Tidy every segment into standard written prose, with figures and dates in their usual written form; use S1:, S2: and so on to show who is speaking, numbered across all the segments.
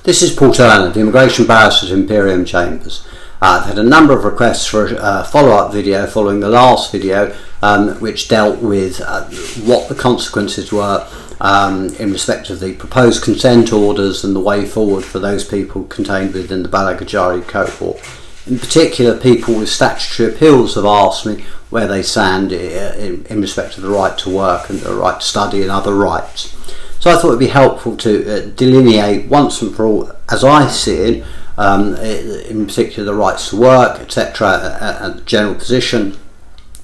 S1: This is Paul Turner, the Immigration Barrister at Imperium Chambers. I've had a number of requests for a follow-up video following the last video, which dealt with what the consequences were in respect of the proposed consent orders and the way forward for those people contained within the Balajigari cohort. In particular, people with statutory appeals have asked me where they stand in respect of the right to work and the right to study and other rights. So I thought it would be helpful to delineate once and for all, as I see it, in particular the rights to work, etc., and the general position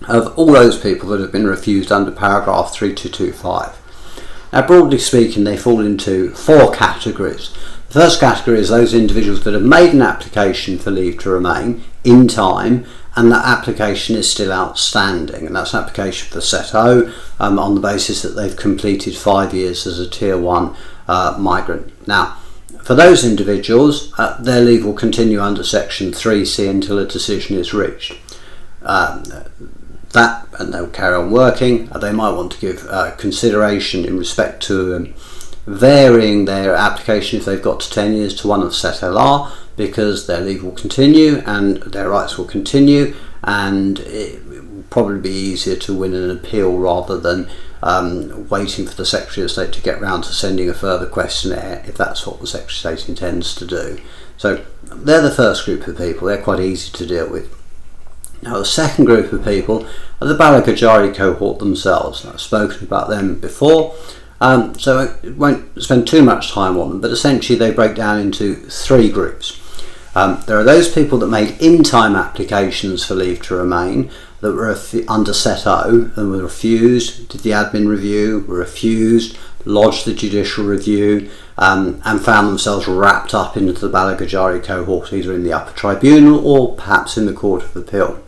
S1: of all those people that have been refused under paragraph 3225. Now, broadly speaking, they fall into four categories. The first category is those individuals that have made an application for leave to remain in time, and that application is still outstanding, and that's an application for Set O on the basis that they've completed 5 years as a Tier 1 migrant. Now, for those individuals, their leave will continue under Section 3C until a decision is reached. And they'll carry on working. They might want to give consideration in respect to varying their application if they've got to 10 years to one of Set LR, because their leave will continue and their rights will continue, and it will probably be easier to win an appeal rather than waiting for the Secretary of State to get round to sending a further questionnaire, if that's what the Secretary of State intends to do. So they're the first group of people. They're quite easy to deal with. Now, the second group of people are the Balajigari cohort themselves. I've spoken about them before, so I won't spend too much time on them, but essentially they break down into three groups. There are those people that made in-time applications for leave to remain that were under Set O and were refused, did the admin review, were refused, lodged the judicial review, and found themselves wrapped up into the Balajigari cohort, either in the upper tribunal or perhaps in the Court of Appeal.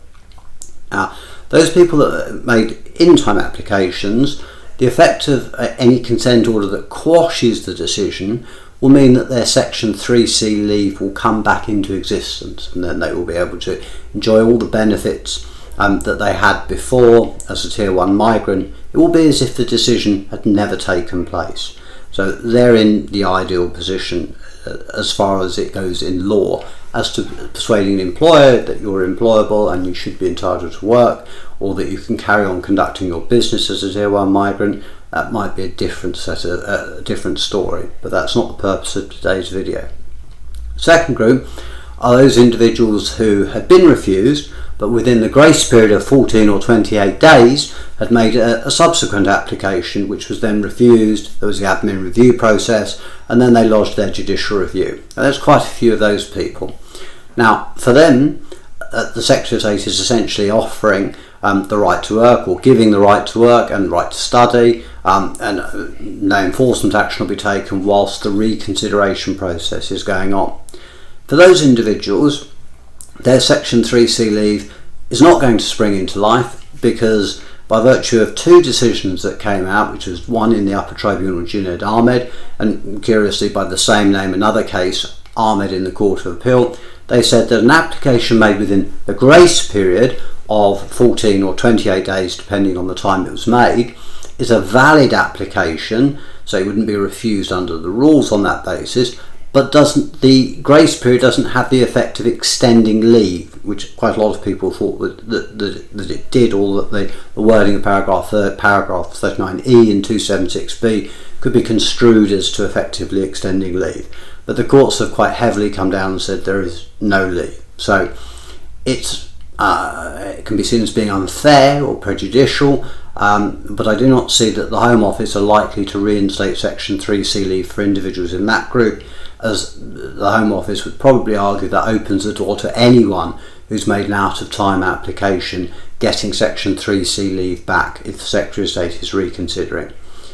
S1: Now, those people that made in-time applications, the effect of any consent order that quashes the decision will mean that their Section 3C leave will come back into existence, and then they will be able to enjoy all the benefits that they had before as a Tier 1 migrant. It will be as if the decision had never taken place. So they're in the ideal position as far as it goes in law, as to persuading an employer that you're employable and you should be entitled to work, or that you can carry on conducting your business as a Tier 1 migrant. That might be a different different story, but that's not the purpose of today's video. Second group are those individuals who had been refused, but within the grace period of 14 or 28 days had made a subsequent application, which was then refused. There was the admin review process, and then they lodged their judicial review. Now, there's quite a few of those people. Now, for them, the Secretary of State is essentially offering the right to work, or giving the right to work and right to study, and no enforcement action will be taken whilst the reconsideration process is going on. For those individuals, their Section 3C leave is not going to spring into life, because by virtue of two decisions that came out, which was one in the Upper Tribunal, Junaid Ahmed, and curiously by the same name, another case, Ahmed in the Court of Appeal, they said that an application made within the grace period of 14 or 28 days, depending on the time it was made, is a valid application, so it wouldn't be refused under the rules on that basis, but the grace period doesn't have the effect of extending leave, which quite a lot of people thought that it did, or that the wording of paragraph 39E and 276B could be construed as to effectively extending leave. But the courts have quite heavily come down and said there is no leave. So it can be seen as being unfair or prejudicial, but I do not see that the Home Office are likely to reinstate Section 3C leave for individuals in that group, as the Home Office would probably argue that opens the door to anyone who's made an out-of-time application getting Section 3C leave back if the Secretary of State is reconsidering.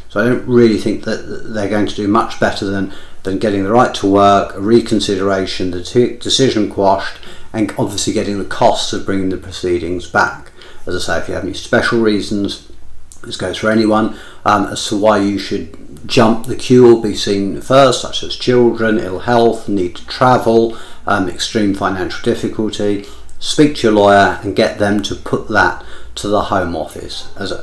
S1: So I don't really think that they're going to do much better than getting the right to work, a reconsideration, the decision quashed, and obviously getting the costs of bringing the proceedings back. As I say, if you have any special reasons, this goes for anyone, as to why you should jump the queue or be seen first, such as children, ill health, need to travel, extreme financial difficulty, speak to your lawyer and get them to put that to the Home Office. As a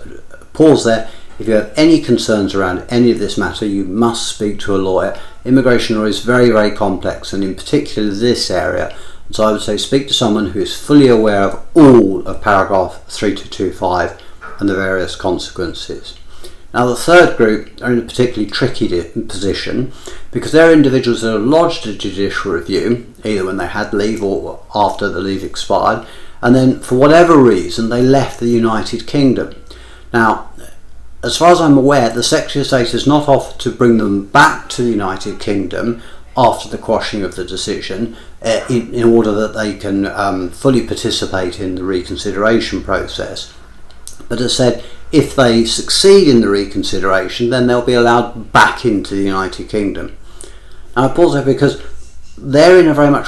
S1: pause there, if you have any concerns around any of this matter, you must speak to a lawyer. immigration law is very, very complex, and in particular this area. And so I would say speak to someone who is fully aware of all of paragraph 3225 and the various consequences. Now the third group are in a particularly tricky position because they're individuals that have lodged a judicial review, either when they had leave or after the leave expired, and then for whatever reason they left the United Kingdom. Now, as far as I'm aware, the Secretary of State has not offered to bring them back to the United Kingdom after the quashing of the decision in order that they can fully participate in the reconsideration process. But as said, if they succeed in the reconsideration, then they'll be allowed back into the United Kingdom. Now I pause there because they're in a very much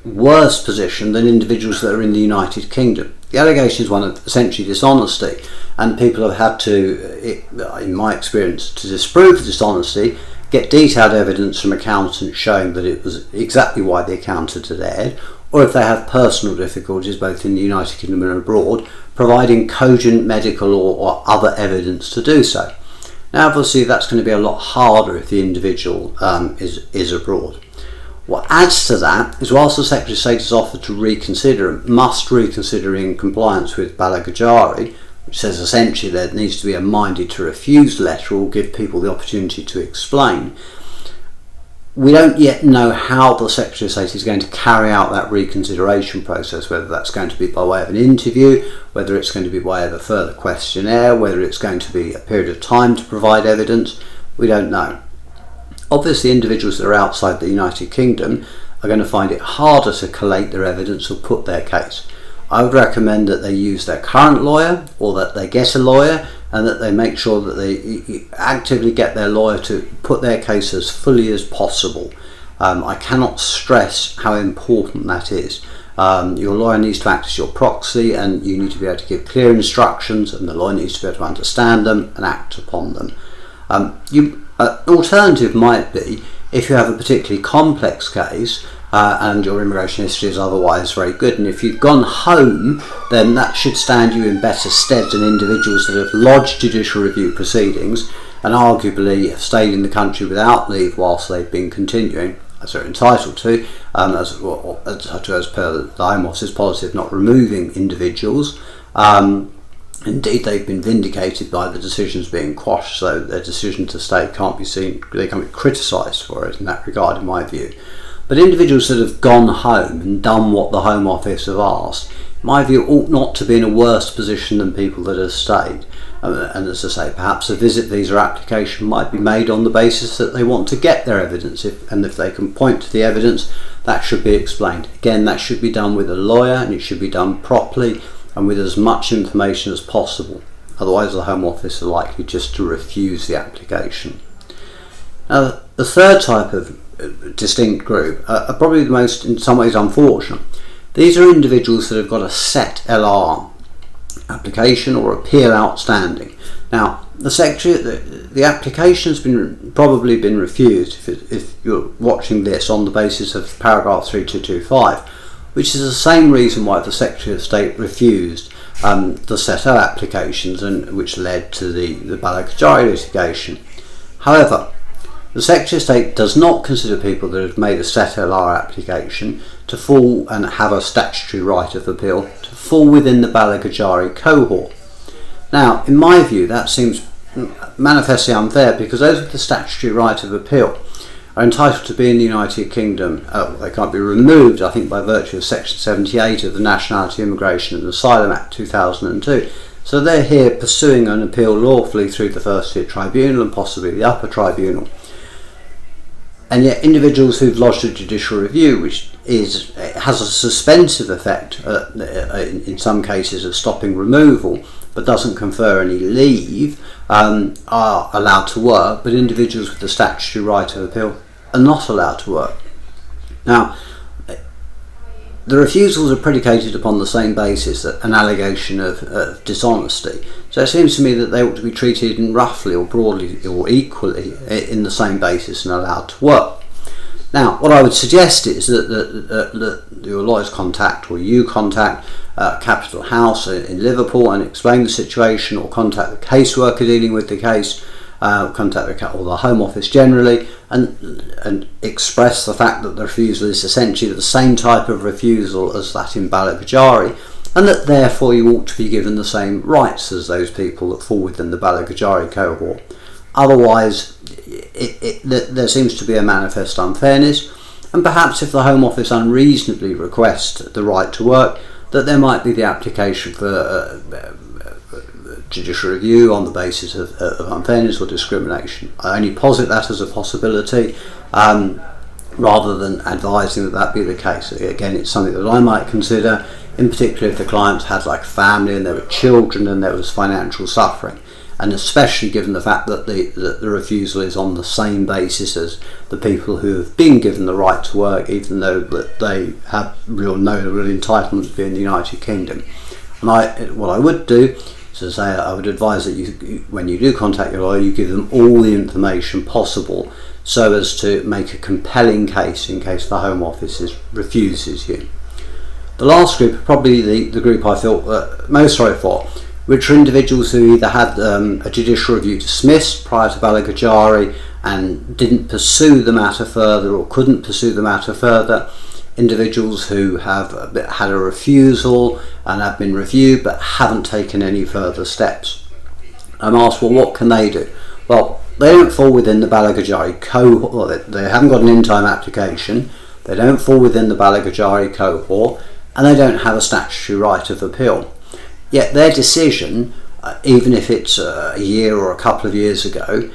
S1: worse position than individuals that are in the United Kingdom. The allegation is one of essentially dishonesty, and people have had to, in my experience, to disprove the dishonesty, get detailed evidence from accountants showing that it was exactly why the accountant had erred, or if they have personal difficulties both in the United Kingdom and abroad, providing cogent medical or other evidence to do so. Now obviously that's going to be a lot harder if the individual is abroad. What adds to that is whilst the Secretary of State has offered to reconsider, must reconsider in compliance with Balajigari, which says essentially there needs to be a minded to refuse letter or give people the opportunity to explain. We don't yet know how the Secretary of State is going to carry out that reconsideration process, whether that's going to be by way of an interview, whether it's going to be by way of a further questionnaire, whether it's going to be a period of time to provide evidence. We don't know. Obviously, individuals that are outside the United Kingdom are going to find it harder to collate their evidence or put their case. I would recommend that they use their current lawyer or that they get a lawyer and that they make sure that they actively get their lawyer to put their case as fully as possible. I cannot stress how important that is. Your lawyer needs to act as your proxy, and you need to be able to give clear instructions, and the lawyer needs to be able to understand them and act upon them. An alternative might be if you have a particularly complex case and your immigration history is otherwise very good, and if you've gone home, then that should stand you in better stead than individuals that have lodged judicial review proceedings and arguably have stayed in the country without leave whilst they've been continuing, as they're entitled to, as per the Home Office's policy of not removing individuals. Indeed, they've been vindicated by the decisions being quashed, so their decision to stay can't be seen, they can't be criticised for it in that regard, in my view. But individuals that have gone home and done what the Home Office have asked, in my view, ought not to be in a worse position than people that have stayed. And as I say, perhaps a visit visa application might be made on the basis that they want to get their evidence, and if they can point to the evidence, that should be explained. Again, that should be done with a lawyer, and it should be done properly and with as much information as possible. Otherwise, the Home Office are likely just to refuse the application. Now, the third type of distinct group are probably the most, in some ways, unfortunate. These are individuals that have got a set LR application or appeal outstanding. Now, the application has probably been refused if you're watching this on the basis of paragraph 3225, which is the same reason why the Secretary of State refused the SETO applications, and which led to the Balajigari litigation. However, the Secretary of State does not consider people that have made a SET-LR application to fall and have a statutory right of appeal to fall within the Balajigari cohort. Now, in my view, that seems manifestly unfair because those with the statutory right of appeal are entitled to be in the United Kingdom. They can't be removed, I think, by virtue of Section 78 of the Nationality, Immigration and Asylum Act 2002. So they're here pursuing an appeal lawfully through the First Tier Tribunal and possibly the Upper Tribunal. And yet individuals who've lodged a judicial review, which has a suspensive effect in some cases of stopping removal, but doesn't confer any leave, are allowed to work, but individuals with the statutory right of appeal are not allowed to work. Now, the refusals are predicated upon the same basis, an allegation of dishonesty. So it seems to me that they ought to be treated in roughly or broadly or equally in the same basis and allowed to work. Now, what I would suggest is that your lawyers contact, or you contact Capital House in Liverpool and explain the situation, or contact the caseworker dealing with the case, contact the Home Office generally, and express the fact that the refusal is essentially the same type of refusal as that in Balajigari, and that therefore you ought to be given the same rights as those people that fall within the Balajigari cohort. Otherwise, there seems to be a manifest unfairness, and perhaps if the Home Office unreasonably request the right to work, that there might be the application for judicial review on the basis of unfairness or discrimination. I only posit that as a possibility, rather than advising that be the case. Again, it's something that I might consider, in particular if the clients had like a family and there were children and there was financial suffering, and especially given the fact that the refusal is on the same basis as the people who have been given the right to work, even though that they have no real entitlement to be in the United Kingdom. And what I would do is to say, I would advise that when you do contact your lawyer, you give them all the information possible so as to make a compelling case in case the Home Office refuses you. The last group, probably the group I feel most sorry for, which are individuals who either had a judicial review dismissed prior to Balajigari and didn't pursue the matter further or couldn't pursue the matter further, individuals who have had a refusal and have been reviewed but haven't taken any further steps. I'm asked, well, what can they do? Well, they don't fall within the Balajigari cohort, they haven't got an in-time application, they don't fall within the Balajigari cohort, and they don't have a statutory right of appeal. Yet their decision, even if it's a year or a couple of years ago,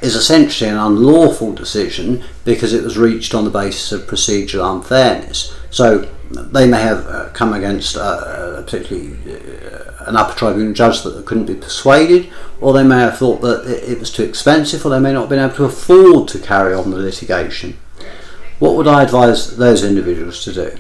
S1: is essentially an unlawful decision because it was reached on the basis of procedural unfairness. So they may have come against particularly an upper tribunal judge that couldn't be persuaded, or they may have thought that it was too expensive, or they may not have been able to afford to carry on the litigation. What would I advise those individuals to do?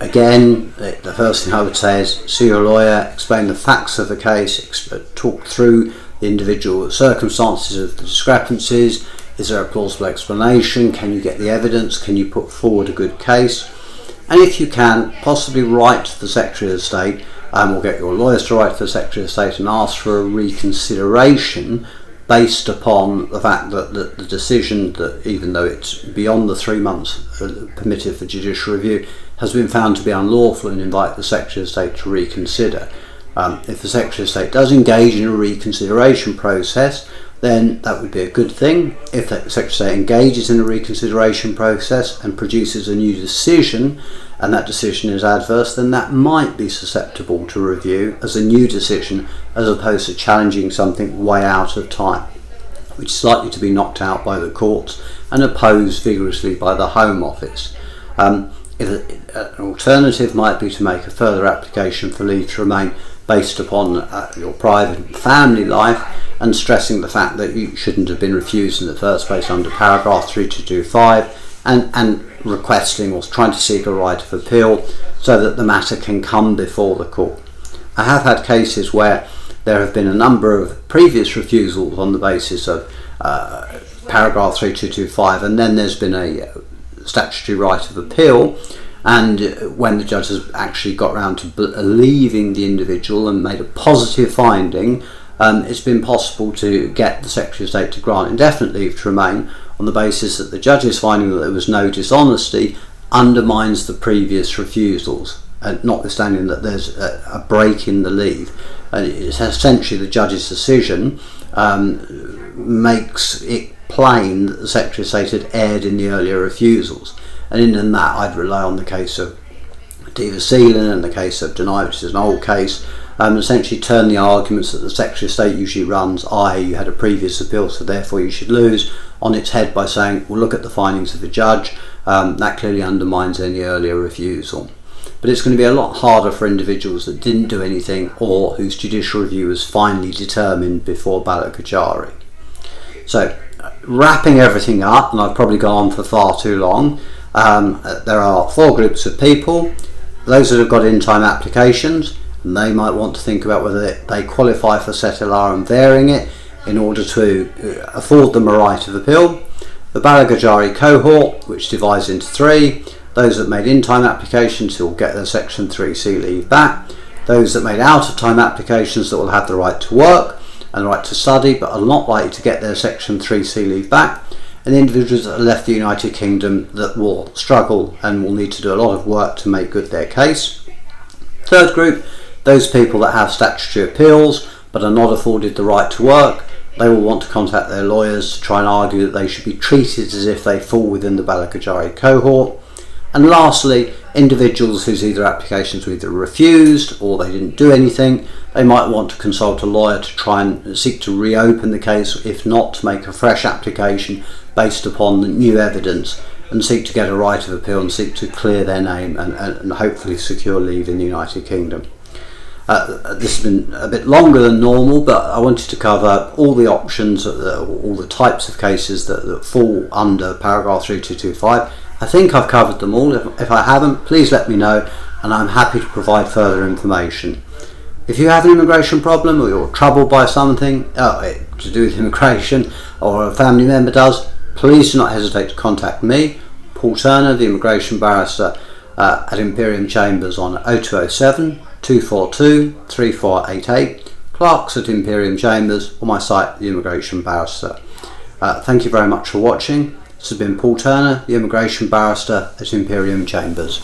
S1: Again, the first thing I would say is see your lawyer, explain the facts of the case, talk through the individual circumstances of the discrepancies. Is there a plausible explanation? Can you get the evidence? Can you put forward a good case? And if you can, possibly write to the Secretary of State, or get your lawyers to write to the Secretary of State and ask for a reconsideration based upon the fact that the decision, that even though it's beyond the 3 months permitted for judicial review, has been found to be unlawful, and invite the Secretary of State to reconsider. If the Secretary of State does engage in a reconsideration process, then that would be a good thing. If the Secretary of State engages in a reconsideration process and produces a new decision, and that decision is adverse, then that might be susceptible to review as a new decision, as opposed to challenging something way out of time, which is likely to be knocked out by the courts and opposed vigorously by the Home Office. An alternative might be to make a further application for leave to remain based upon your private and family life, and stressing the fact that you shouldn't have been refused in the first place under paragraph 3225, and requesting or trying to seek a right of appeal so that the matter can come before the court. I have had cases where there have been a number of previous refusals on the basis of paragraph 3225, and then there's been a statutory right of appeal, and when the judge has actually got round to believing the individual and made a positive finding, it's been possible to get the Secretary of State to grant indefinite leave to remain on the basis that the judge's finding that there was no dishonesty undermines the previous refusals, notwithstanding that there's a break in the leave. And it's essentially the judge's decision makes it plain that the Secretary of State had erred in the earlier refusals. And in that, I'd rely on the case of Diva Sealand and the case of Deny, which is an old case, essentially turn the arguments that the Secretary of State usually runs, i.e. you had a previous appeal, so therefore you should lose, on its head by saying, well, look at the findings of the judge, that clearly undermines any earlier refusal. But it's going to be a lot harder for individuals that didn't do anything or whose judicial review was finally determined before Balajigari. So, wrapping everything up, and I've probably gone on for far too long, there are 4 groups of people. Those that have got in-time applications, and they might want to think about whether they qualify for CETLR and varying it in order to afford them a right of appeal. The Balajigari cohort, which divides into 3, those that made in-time applications who will get their Section 3C leave back, those that made out-of-time applications that will have the right to work, and the right to study, but are not likely to get their Section 3C leave back, and the individuals that have left the United Kingdom that will struggle and will need to do a lot of work to make good their case. Third group, those people that have statutory appeals but are not afforded the right to work. They will want to contact their lawyers to try and argue that they should be treated as if they fall within the Balajigari cohort. And lastly, individuals whose either applications were either refused or they didn't do anything, they might want to consult a lawyer to try and seek to reopen the case, if not to make a fresh application based upon the new evidence and seek to get a right of appeal and seek to clear their name and hopefully secure leave in the United Kingdom. This has been a bit longer than normal, but I wanted to cover all the options, all the types of cases that fall under paragraph 3225. I think I've covered them all. If I haven't, please let me know, and I'm happy to provide further information. If you have an immigration problem or you're troubled by something to do with immigration, or a family member does, please do not hesitate to contact me, Paul Turner, the immigration barrister at Imperium Chambers on 0207 242 3488, clerks at Imperium Chambers, or my site, the Immigration Barrister. Thank you very much for watching. This has been Paul Turner, the immigration barrister at Imperium Chambers.